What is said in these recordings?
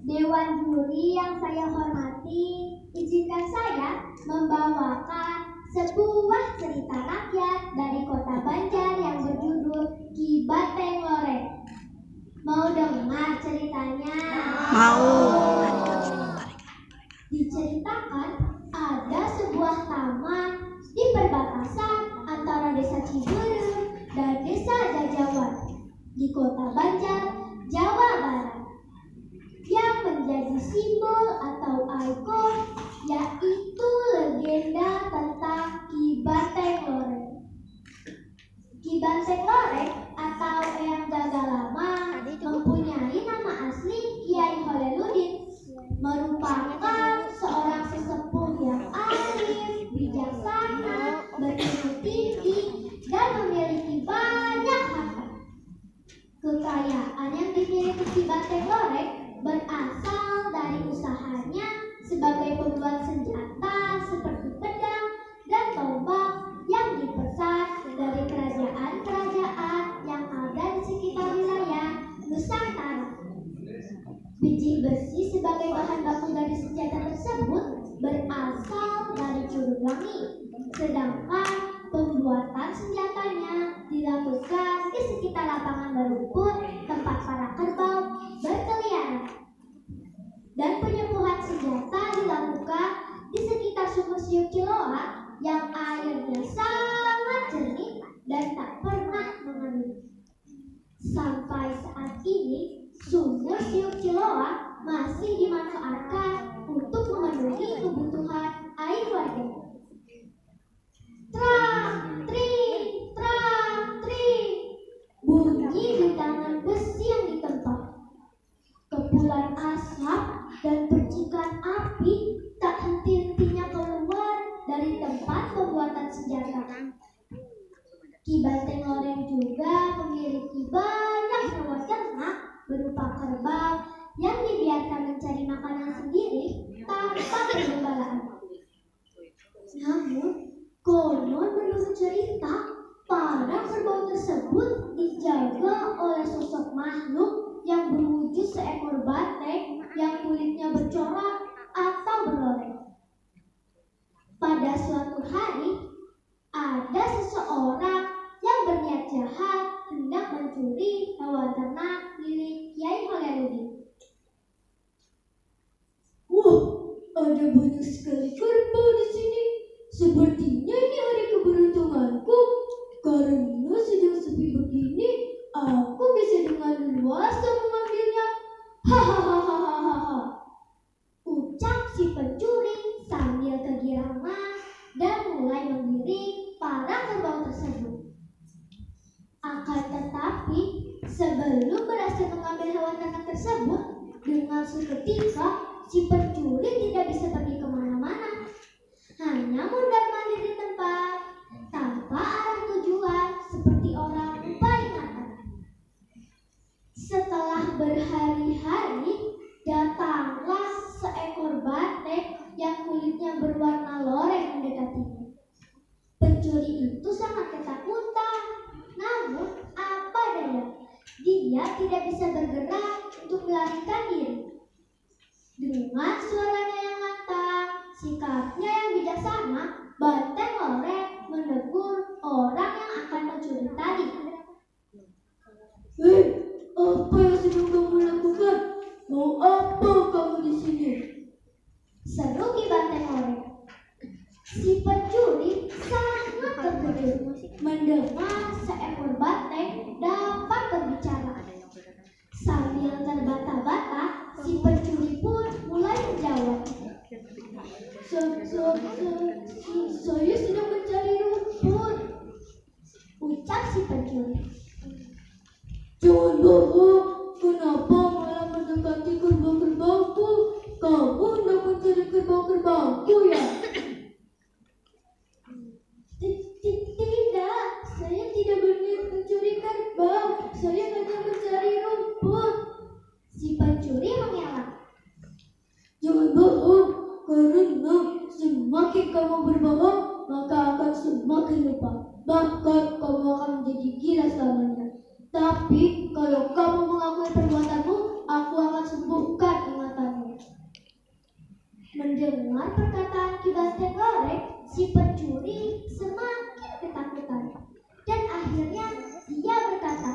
Dewan juri yang saya hormati, izinkan saya membawakan sebuah cerita rakyat dari kota Banjar yang berjudul Ki Banteng Loreng. Mau dengar ceritanya? Mau. Diceritakan ada sebuah taman di perbatasan antara desa Ciberem dan desa Jajawan di kota Banjar, Jawa Barat, yang menjadi simbol atau ikon yaitu legenda tentang Ki Banteng Loreng. Ki Banteng Loreng atau Eyang Jaga Lama mempunyai nama asli Kiai Holeludin, merupakan seorang sesepuh yang arif, bijaksana, berilmu tinggi, dan memiliki banyak harta. Kekayaan yang dimiliki Ki Banteng Loreng berasal dari usahanya sebagai pembuat senjata seperti pedang dan tombak yang dipesan dari kerajaan-kerajaan yang ada di sekitar wilayah Nusantara. Biji besi sebagai bahan baku dari senjata tersebut berasal dari Curugwangi, sedangkan pembuatan senjatanya dilakukan di sekitar lapangan berumput tempat para kerbau berkeliaran. Dan penyembuhan senjata dilakukan di sekitar sumur Siuk Ciloa yang airnya sangat jernih dan tak pernah mengandung. Sampai saat ini, sumur Siuk Ciloa masih dimanfaatkan untuk memenuhi kebutuhan air warga. Trang, tring, bunyi di tangan besi yang ditempa. Kepulan asap dan percikan api tak henti-hentinya keluar dari tempat pembuatan senjata. Ki Banteng Loreng juga memiliki banyak hewan ternak berupa kerbau yang dibiarkan mencari makanan sendiri tanpa pergembalaan. Namun, konon menurut cerita, para kerbau tersebut dijaga oleh sosok makhluk yang berwujud seekor banteng yang kulitnya bercorak atau berloreng. Pada suatu hari, ada seseorang yang berniat jahat hendak mencuri hewan ternak milik Kiai Holeludin. Wah, ada banyak sekali kerbau di sini. Sepertinya ini hari keberuntunganku. Karena sedang sepi begini, aku bisa dengan leluasa mengambilnya. Hahaha, ucap si pencuri sambil kegirangan dan mulai menggiring para kerbau tersebut. Akan tetapi, sebelum berhasil mengambil hewan ternak tersebut, dengan seketika si pencuri tidak bisa pergi kemana-mana, hanya mundar-mandir di tempat tanpa arah tujuan seperti orang lupa ingatan. Setelah berhari-hari, datanglah seekor banteng yang kulitnya berwarna loreng mendekatinya. Pencuri itu sangat ketakutan, namun apa daya, dia tidak bisa bergerak untuk melarikan diri. Dengan suaranya yang lantang, sikapnya yang bijaksana, Banteng Loreng menegur orang yang akan mencuri tadi. Hei, apa yang sedang kamu lakukan? Mau apa kamu di sini? Seru Ki Banteng Loreng. Si pencuri sangat terkejut mendengar seekor banteng dapat berbicara. Sambil terbata-bata, si pencuri pun mulai menjawab. Saya sedang mencari rumput, ucap si pencuri. Jangan bohong, kenapa malah mendekati kerbau-kerbauku? Kamu hendak mencari kerbau-kerbauku ya? Tidak, saya tidak berniat mencuri kerbau. Saya hanya mencari rumput, si pencuri mengelak. Jangan bohong, karena semakin kamu berbohong, maka akan semakin lupa. Bahkan kamu akan menjadi gila selamanya. Tapi kalau kamu mengakui perbuatanmu, aku akan sembuhkan ingatan. mendengar perkataan Ki Banteng Loreng, si pencuri semakin ketakutan. Dan akhirnya dia berkata,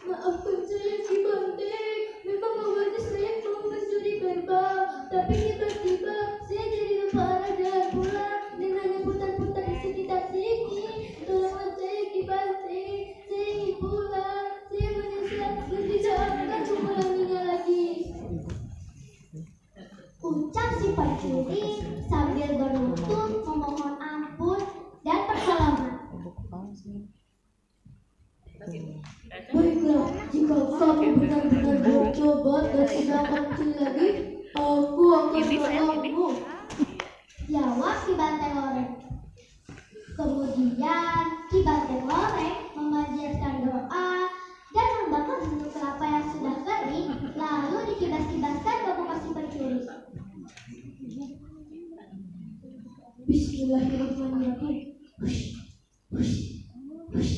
"Maafkan saya Ki Banteng, memang awalnya saya mau mencuri gerbang, tapi tiba-tiba saya jadi lupa arah dan pulang dengan yang putar-putar di sekitar sini. Tolonglah saya Ki Banteng, saya ingin pulang, saya menyesal dan tidak akan mengulanginya lagi." Ucap si pencuri sambil berlutut memohon ampun dan pertolongan. "Baiklah, jika kamu benar-benar bertobat dan tidak akan mencuri lagi, aku akan menolongmu," jawab Ki Banteng Loreng. Kemudian Ki Banteng Loreng memanjatkan doa dan membakar bulu kelapa yang sudah kering, lalu dikibas-kibaskan ke muka si pencuri. Bismillahirrahmanirrahim. Hush, hush, hush.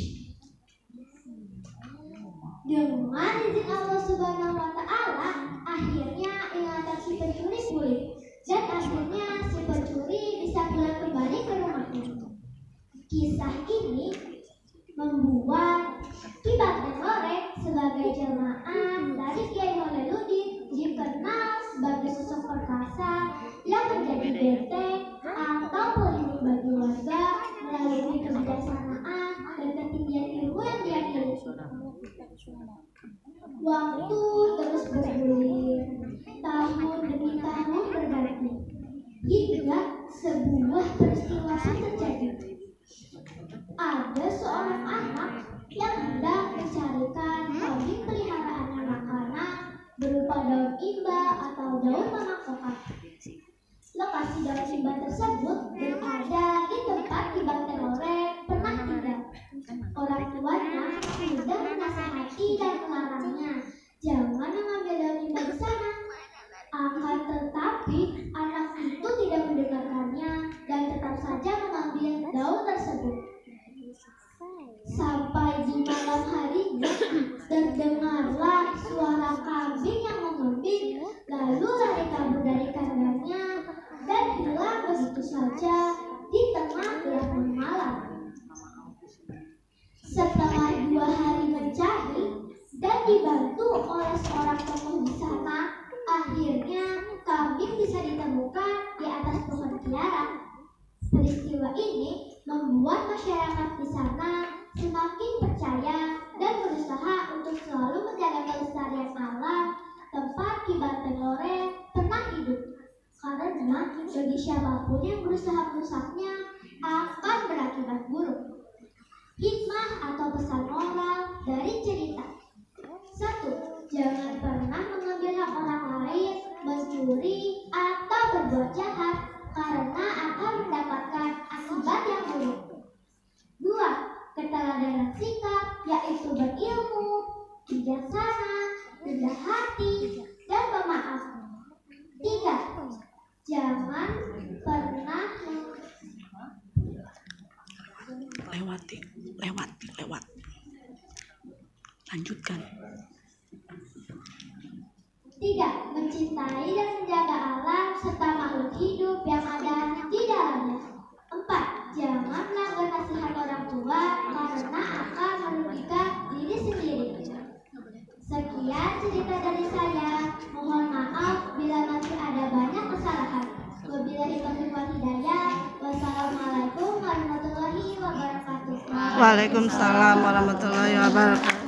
Dengan izin Allah Subhanahu wa Ta'ala, akhirnya ingatan si pencuri pulih dan akhirnya si pencuri bisa pulang kembali ke rumahnya. Kisah ini membuat Ki Banteng Loreng sebagai jemaah dari Kiai Holiludin dikenal sebagai sosok perkasa yang menjadi benteng atau pelindung bagi warga melalui kebijaksanaan dan ketinggian ilmu yang dia miliki. Waktu terus bergulir, tahun demi tahun berganti, hingga sebuah peristiwa terjadi. Ada seorang anak yang hendak mencarikan kambing peliharaannya makanan berupa daun imba atau daun mamangkokat. Lokasi daun imba tersebut berada di tempat Ki Banteng Loreng pernah tinggal. Orang tuanya sudah menasihati dan melarangnya jangan mengambil daun imba di sana. Akan tetapi anak itu tidak mendengarkannya dan tetap saja mengambil daun tersebut. Sampai di malam harinya terdengarlah suara kambing yang mengembing, lalu lari kabur dari kandangnya dan hilang begitu saja di tengah gelapnya malam. Setelah 2 hari mencari dan dibantu oleh seorang tokoh di sana, akhirnya kambing bisa ditemukan di atas pohon kiara. Peristiwa ini membuat masyarakat di sana semakin percaya dan berusaha untuk selalu menjaga kelestarian alam tempat Ki Banteng Loreng pernah hidup. Karena bagi siapapun yang berusaha merusaknya akan berakibat buruk. Hikmah atau pesan moral dari cerita: 1. Jangan pernah mengambil hak orang lain, mencuri, atau berbuat jahat karena akan mendapatkan akibat yang buruk. 2. Keteladanan sikap, yaitu berilmu, bijaksana, rendah hati, dan pemaaf. 3. Jangan pernah lewat. Lanjutkan. 3. Mencintai dan menjaga alam serta makhluk hidup yang ada di dalamnya. 4. Jangan melanggar nasihat orang tua karena akan merugikan diri sendiri. Sekian cerita dari saya. Mohon maaf bila masih ada banyak kesalahan. Wabillahi taufiq wal hidayah. Wassalamualaikum warahmatullahi wabarakatuh. Waalaikumsalam warahmatullahi wabarakatuh.